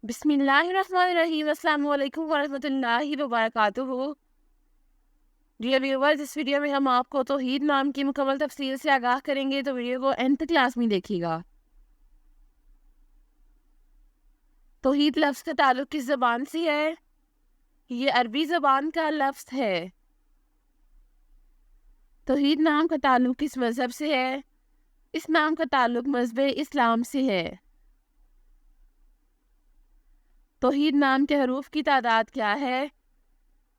بسم اللہ الرحمن الرحیم۔ السلام علیکم ورحمۃ اللہ وبرکاتہ۔ ڈیئر ویورز، اس ویڈیو میں ہم آپ کو توحید نام کی مکمل تفصیل سے آگاہ کریں گے، تو ویڈیو کو اینڈ تک لازمی دیکھیے گا۔ توحید لفظ کا تعلق کس زبان سے ہے؟ یہ عربی زبان کا لفظ ہے۔ توحید نام کا تعلق کس مذہب سے ہے؟ اس نام کا تعلق مذہب اسلام سے ہے۔ توحید نام کے حروف کی تعداد کیا ہے؟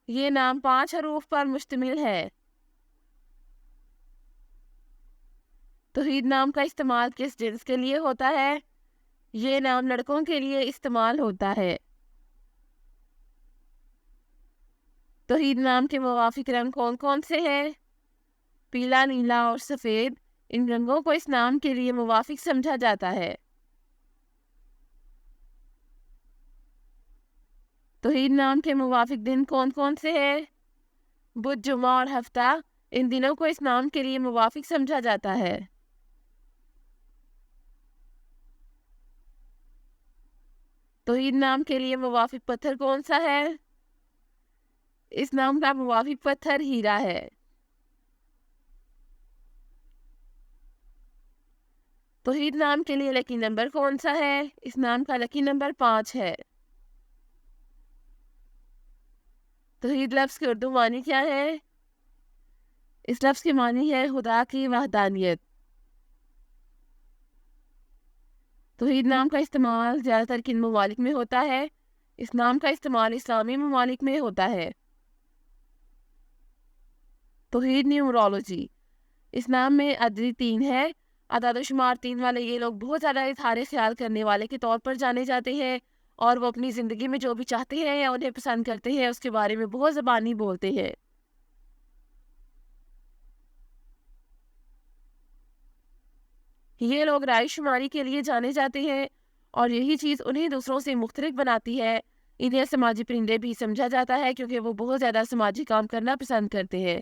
یہ نام 5 حروف پر مشتمل ہے۔ توحید نام کا استعمال کس جنس کے لیے ہوتا ہے؟ یہ نام لڑکوں کے لیے استعمال ہوتا ہے۔ توحید نام کے موافق رنگ کون کون سے ہیں؟ پیلا، نیلا اور سفید۔ ان رنگوں کو اس نام کے لیے موافق سمجھا جاتا ہے۔ توحید نام کے موافق دن کون کون سے ہیں؟ بدھ، جمعہ اور ہفتہ۔ ان دنوں کو اس نام کے لیے موافق سمجھا جاتا ہے۔ توحید نام کے لیے موافق پتھر کون سا ہے؟ اس نام کا موافق پتھر ہیرا ہے۔ توحید نام کے لیے لکی نمبر کون سا ہے؟ اس نام کا لکی نمبر 5 ہے۔ توحید لفظ کے اردو معنی کیا ہے؟ اس لفظ کی معنی ہے خدا کی وحدانیت۔ توحید نام کا استعمال زیادہ تر کن ممالک میں ہوتا ہے؟ اس نام کا استعمال اسلامی ممالک میں ہوتا ہے۔ توحید نیومرولوجی۔ اس نام میں عددی 3 ہے۔ اعداد و شمار 3 والے یہ لوگ بہت زیادہ اظہار خیال کرنے والے کے طور پر جانے جاتے ہیں، اور وہ اپنی زندگی میں جو بھی چاہتے ہیں یا انہیں پسند کرتے ہیں اس کے بارے میں بہت زبانی بولتے ہیں۔ یہ لوگ رائے شماری کے لیے جانے جاتے ہیں، اور یہی چیز انہیں دوسروں سے مختلف بناتی ہے۔ انہیں سماجی پرندے بھی سمجھا جاتا ہے کیونکہ وہ بہت زیادہ سماجی کام کرنا پسند کرتے ہیں۔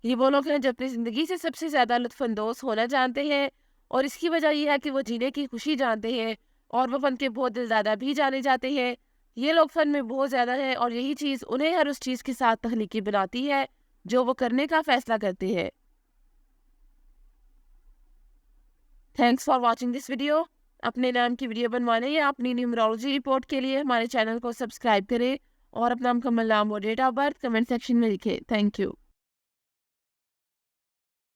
یہ وہ لوگ ہیں جو اپنی زندگی سے سب سے زیادہ لطف اندوز ہونا جانتے ہیں، اور اس کی وجہ یہ ہے کہ وہ جینے کی خوشی جانتے ہیں، اور وہ فن کے بہت دلدادہ بھی جانے جاتے ہیں۔ یہ لوگ فن میں بہت زیادہ ہیں، اور یہی چیز انہیں ہر اس چیز کے ساتھ تخلیقی بناتی ہے جو وہ کرنے کا فیصلہ کرتے ہیں۔ Thanks for watching this video. اپنے نام کی ویڈیو بنوانے یا اپنی نیومرولوجی رپورٹ کے لیے ہمارے چینل کو سبسکرائب کریں، اور اپنا مکمل نام اور date of birth comment section میں لکھیں۔ Thank you.